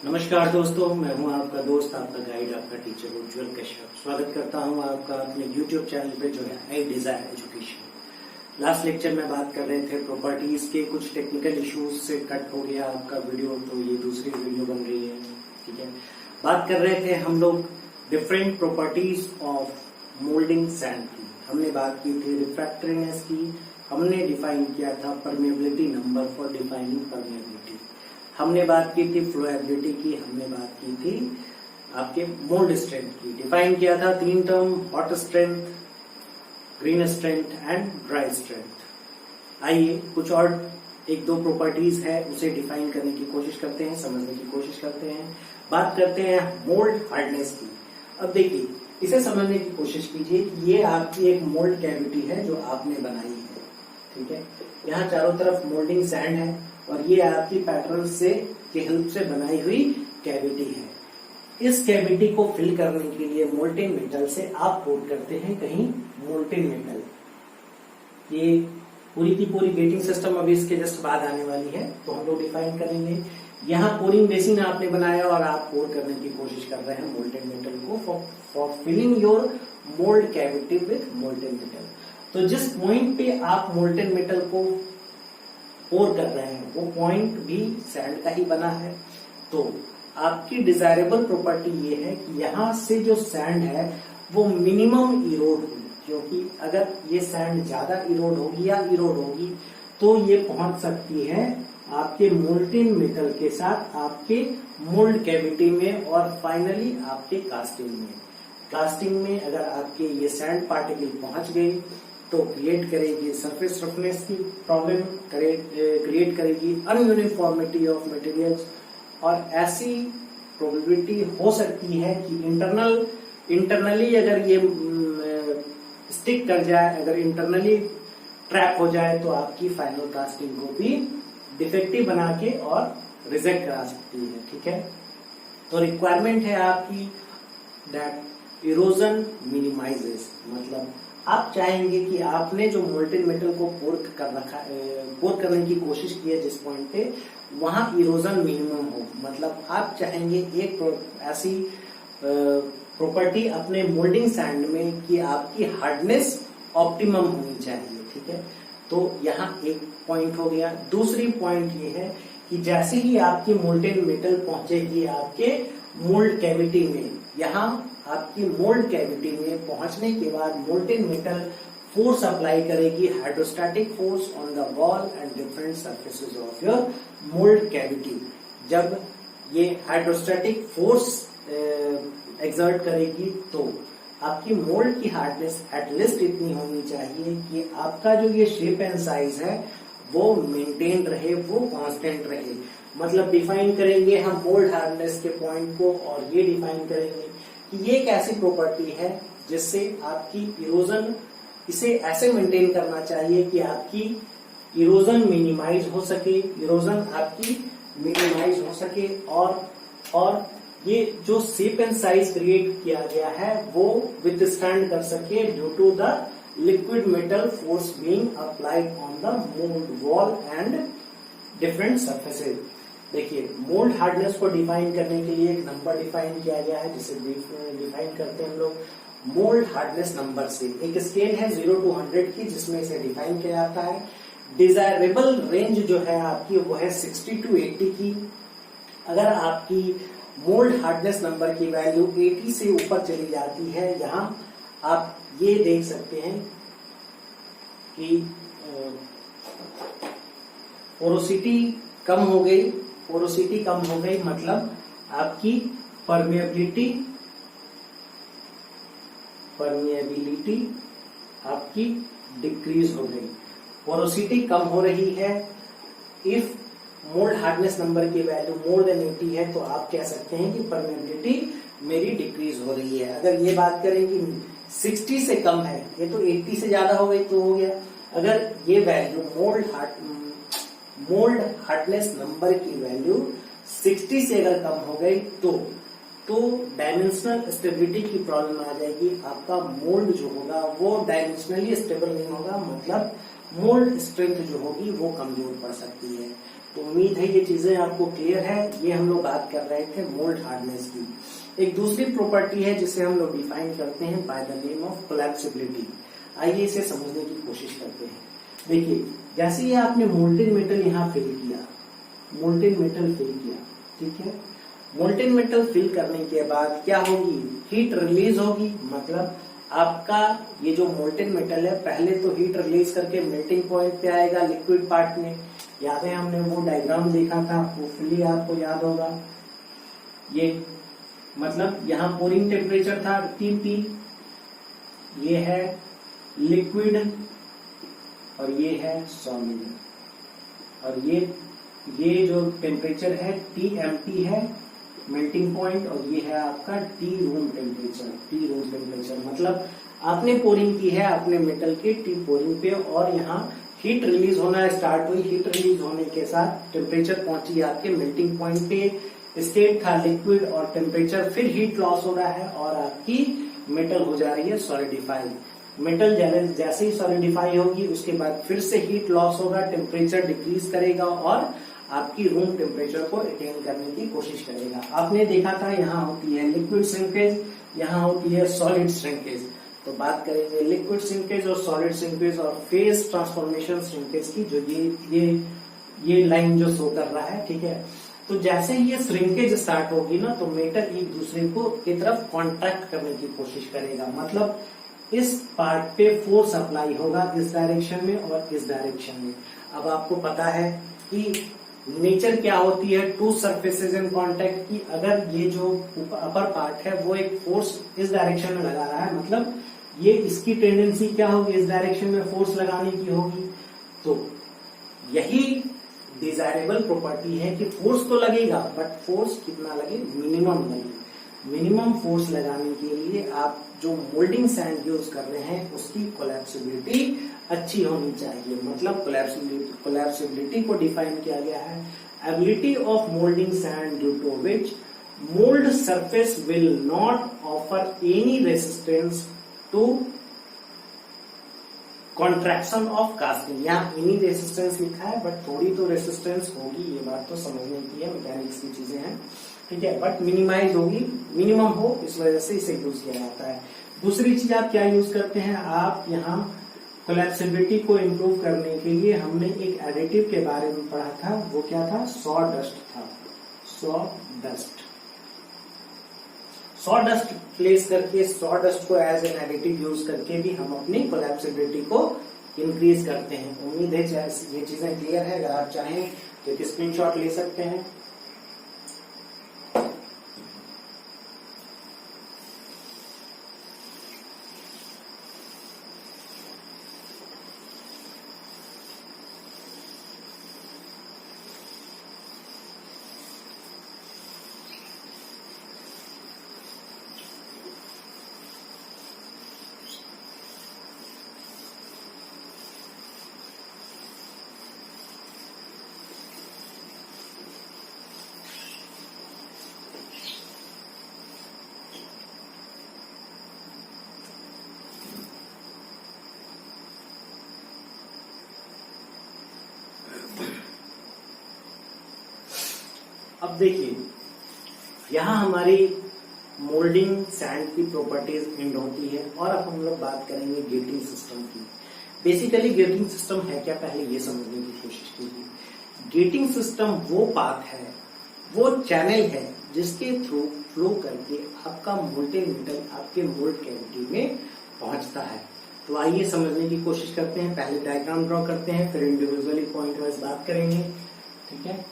नमस्कार दोस्तों, मैं हूं आपका दोस्त, आपका गाइड, आपका टीचर उज्जवल कश्यप। स्वागत करता हूं आपका अपने YouTube चैनल पे जो है आई डिजायर एजुकेशन। लास्ट लेक्चर में बात कर रहे थे प्रॉपर्टीज के, कुछ टेक्निकल इश्यूज से कट हो गया आपका वीडियो, तो ये दूसरी वीडियो बन रही है। ठीक है, बात कर रहे थे हम लोग different properties of moulding sand की। हमने बात की थी रिफ्रैक्टरीनेस की, हमने डिफाइन किया था permeability number for defining permeability, हमने बात की थी फ्लोएबिलिटी की, हमने बात की थी आपके मोल्ड स्ट्रेंथ की। डिफाइन किया था 3 term, hot strength, green strength and dry strength. आइए कुछ और 1-2 प्रॉपर्टीज है उसे डिफाइन करने की कोशिश करते हैं, समझने की कोशिश करते हैं। बात करते हैं मोल्ड हार्डनेस की। अब देखिए, इसे समझने की कोशिश कीजिए कि ये आपकी एक मोल्ड कैविटी है जो आपने बनाई है। ठीक है, यहाँ चारों तरफ मोल्डिंग सैंड है और ये आपकी पैटर्न से की हेल्प से बनाई हुई कैविटी है। इस कैविटी को फिल करने के लिए मोल्टेन मेटल से आप कोट करते हैं कहीं मोल्टेन मेटल। ये पूरी की पूरी गेटिंग सिस्टम अभी इसके जस्ट बाद आने वाली है, तो हम लोग डिफाइन करेंगे। यहाँ पोरिंग बेसिन आपने बनाया और आप कोट करने की कोशिश कर रहे हैं मोल्टेन मेटल को for filling your mould cavity with molten metal. तो जिस पॉइंट पे आप मोल्टेन मेटल को पोर कर रहे हैं वो पॉइंट भी सैंड का ही बना है। तो आपकी डिजायरेबल प्रॉपर्टी ये है कि यहाँ से जो सैंड है वो मिनिमम इरोड होगी, क्योंकि अगर ये सैंड ज्यादा इरोड होगी या इरोड होगी तो ये पहुंच सकती है आपके मोल्टेन मेटल के साथ आपके मोल्ड कैविटी में और फाइनली आपके कास्टिंग में। कास्टिंग में अगर आपके ये सैंड पार्टिकल पहुंच गई तो क्रिएट करेगी सरफेस रफनेस की प्रॉब्लम, क्रिएट करेगी अनयूनिफॉर्मिटी ऑफ मटेरियल्स, और ऐसी प्रोबेबिलिटी हो सकती है कि इंटरनली अगर ये स्टिक कर जाए, अगर इंटरनली ट्रैप हो जाए तो आपकी फाइनल कास्टिंग को भी डिफेक्टिव बना के और रिजेक्ट करा सकती है। ठीक है, तो रिक्वायरमेंट है आपकी दैट इरोजन मिनिमाइजेस, मतलब आप चाहेंगे कि आपने जो मोल्टेन मेटल को पोर करने की कोशिश की है जिस पॉइंट पे, वहां इरोजन मिनिमम हो। मतलब आप चाहेंगे एक ऐसी प्रॉपर्टी अपने मोल्डिंग सैंड में कि आपकी हार्डनेस ऑप्टिमम होनी चाहिए। ठीक है, तो यहाँ एक पॉइंट हो गया। दूसरी पॉइंट ये है कि जैसे ही आपकी मोल्टेन मेटल पहुंचेगी आपके मोल्ड कैविटी में, यहाँ आपकी मोल्ड कैविटी में पहुंचने के बाद मोल्टेन मेटल फोर्स अप्लाई करेगी, hydrostatic force on the wall and different surfaces of your mould cavity. जब ये हाइड्रोस्टैटिक फोर्स एक्सर्ट करेगी तो आपकी मोल्ड की हार्डनेस एटलीस्ट इतनी होनी चाहिए कि आपका जो ये शेप एंड साइज है वो मेंटेन रहे, वो कांस्टेंट रहे। मतलब डिफाइन करेंगे हम मोल्ड हार्डनेस के पॉइंट को, और ये डिफाइन करेंगे कि ये एक ऐसी प्रॉपर्टी है जिससे आपकी इरोजन, इसे ऐसे मेंटेन करना चाहिए कि आपकी इरोजन मिनिमाइज हो सके, इरोजन आपकी मिनिमाइज हो सके, और ये जो शेप एंड साइज क्रिएट किया गया है वो विथस्टैंड कर सके due to the liquid metal force being applied on the mould wall and different surfaces. देखिए, मोल्ड हार्डनेस को डिफाइन करने के लिए एक नंबर डिफाइन किया गया है जिसे डिफाइन करते हैं हम लोग मोल्ड हार्डनेस नंबर से। एक स्केल है 0 to 100 की जिसमें इसे डिफाइन किया जाता है। डिजायरेबल रेंज जो है आपकी वो है 60 to 80 की। अगर आपकी मोल्ड हार्डनेस नंबर की वैल्यू 80 से ऊपर चली जाती है, यहाँ आप ये देख सकते हैं कि पोरोसिटी कम हो गई। पोरोसिटी कम हो गई मतलब आपकी परमेबिलिटी आपकी डिक्रीज हो गई। पोरोसिटी कम हो रही है। इफ मोल्ड हार्डनेस नंबर की वैल्यू मोर देन 80 है तो आप कह सकते हैं कि परमेबिलिटी मेरी डिक्रीज हो रही है। अगर ये बात करें कि 60 से कम है, ये तो 80 से ज्यादा हो गई तो हो गया। अगर ये वैल्यू मोल्ड हार्डनेस नंबर की वैल्यू 60 से अगर कम हो गई तो डायमेंशनल स्टेबिलिटी की प्रॉब्लम आ जाएगी। आपका मोल्ड जो होगा वो डायमेंशनली स्टेबल नहीं होगा, मतलब मोल्ड स्ट्रेंथ जो होगी वो कमजोर पड़ सकती है। तो उम्मीद है ये चीजें आपको क्लियर है। ये हम लोग बात कर रहे थे मोल्ड हार्डनेस की। एक दूसरी प्रॉपर्टी है जिसे हम लोग डिफाइन करते हैं बाय द नेम ऑफ कोलैप्सिबिलिटी। आइए इसे समझने की कोशिश करते हैं। देखिए, जैसे ही आपने मोल्टेन मेटल यहाँ फिल किया, मोल्टेन मेटल फिल किया, ठीक है, मोल्टेन मेटल फिल करने के बाद क्या होगी, हीट रिलीज होगी। मतलब आपका ये जो मोल्टेन मेटल है पहले तो हीट रिलीज करके मेल्टिंग पॉइंट पे आएगा लिक्विड पार्ट में। याद है हमने वो डायग्राम देखा था, वो फुली आपको याद होगा। ये मतलब यहाँ पोरिंग टेम्परेचर था Tp, ये है लिक्विड और ये है सॉलिड, और ये जो टेम्परेचर है Tmp है मेल्टिंग पॉइंट, और ये है आपका टी रूम टेम्परेचर। मतलब आपने पोरिंग की है अपने मेटल के टी पोरिंग पे, और यहाँ हीट रिलीज होना स्टार्ट हुई। हीट रिलीज होने के साथ टेम्परेचर पहुंची आपके मेल्टिंग पॉइंट पे। स्टेट था लिक्विड और टेम्परेचर, फिर हीट लॉस हो रहा है और आपकी मेटल हो जा रही है सॉलिडिफाई। मेटल जैसे ही सॉलिडिफाई होगी उसके बाद फिर से हीट लॉस होगा, टेम्परेचर डिक्रीज करेगा और आपकी रूम टेम्परेचर को अटेन करने की कोशिश करेगा। आपने देखा था यहाँ होती है लिक्विड श्रिंकेज, यहाँ होती है सॉलिड श्रिंकेज। तो बात करेंगे लिक्विड श्रिंकेज और सॉलिड श्रिंकेज और फेज ट्रांसफॉर्मेशन श्रिंकेज की, जो ये लाइन जो शो कर रहा है, ठीक है। तो जैसे ही ये श्रिंकेज स्टार्ट होगी ना, तो मेटल एक दूसरे को की तरफ कॉन्ट्रैक्ट करने की कोशिश करेगा। मतलब इस पार्ट पे फोर्स अप्लाई होगा इस डायरेक्शन में और इस डायरेक्शन में। अब आपको पता है कि नेचर क्या होती है टू सरफेसेज इन कांटेक्ट की। अगर ये जो अपर पार्ट है वो एक फोर्स इस डायरेक्शन में लगा रहा है, मतलब ये इसकी टेंडेंसी क्या होगी, इस डायरेक्शन में फोर्स लगाने की होगी। तो यही डिजायरेबल प्रॉपर्टी है कि फोर्स तो लगेगा, बट फोर्स कितना लगे, मिनिमम लगे। मिनिमम फोर्स लगाने के लिए आप जो मोल्डिंग सैंड यूज कर रहे हैं उसकी कोलैप्सिबिलिटी अच्छी होनी चाहिए। मतलब कोलैप्सिबिलिटी को डिफाइन किया गया है, ability of moulding sand due to which mould surface will not offer any resistance to contraction of casting. यहाँ एनी रेसिस्टेंस लिखा है, बट थोड़ी तो रेसिस्टेंस होगी, ये बात तो समझने की है, मैकेनिक्स की चीजें हैं, ठीक है, बट मिनिमाइज होगी, मिनिमम हो, इस वजह से इसे यूज किया जाता है। दूसरी चीज आप क्या यूज करते हैं, आप यहाँ कोलैप्सिबिलिटी को इम्प्रूव करने के लिए हमने एक एडिटिव के बारे में पढ़ा था, वो क्या था, सॉ डस्ट था। सॉ डस्ट प्लेस करके, सॉ डस्ट को एज एन एडिटिव यूज करके भी हम अपनी कोलैप्सिबिलिटी को इंक्रीज करते हैं। उम्मीद है ये चीजें क्लियर है। अगर आप चाहें तो एक स्क्रीनशॉट ले सकते हैं। अब देखिए, यहाँ हमारी मोल्डिंग सैंड की प्रॉपर्टीज एंड होती है, और अब हम लोग बात करेंगे गेटिंग सिस्टम की। बेसिकली गेटिंग सिस्टम है क्या, पहले ये समझने की कोशिश कीजिए। गेटिंग सिस्टम वो पाथ है, वो चैनल है जिसके थ्रू फ्लो करके आपका मोल्टेन मेटल आपके मोल्ड कैविटी में पहुंचता है। तो आइए समझने की कोशिश करते हैं। पहले डायग्राम ड्रॉ करते हैं, फिर इंडिविजुअली पॉइंट वाइज बात करेंगे, ठीक है।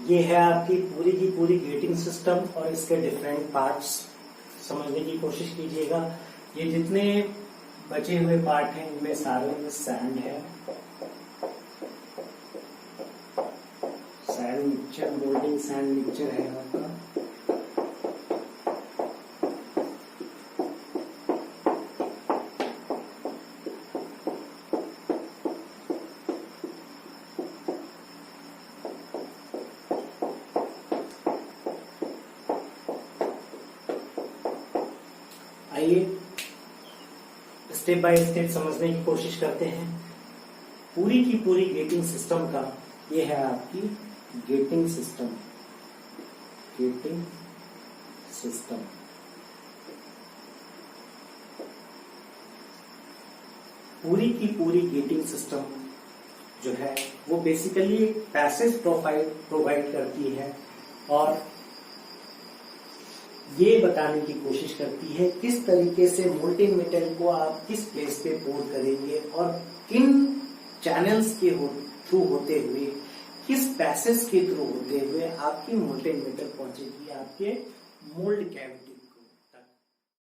ये है आपकी पूरी की पूरी गेटिंग सिस्टम और इसके डिफरेंट पार्ट्स समझने की कोशिश कीजिएगा। ये जितने बचे हुए पार्ट हैं इनमें सारे में सैंड है, sand mixture, moulding sand mixture है आपका। आइए स्टेप बाय स्टेप समझने की कोशिश करते हैं। पूरी की पूरी गेटिंग सिस्टम का ये है आपकी गेटिंग सिस्टम। गेटिंग सिस्टम पूरी की पूरी गेटिंग सिस्टम जो है वो बेसिकली एक पैसेज प्रोवाइड करती है और ये बताने की कोशिश करती है किस तरीके से मोल्टेन मेटल को आप किस प्लेस पे पोर करेंगे और किन चैनल्स के थ्रू होते हुए, किस पैसेज के थ्रू होते हुए आपकी मोल्टेन मेटल पहुंचेगी आपके मोल्ड कैविटी।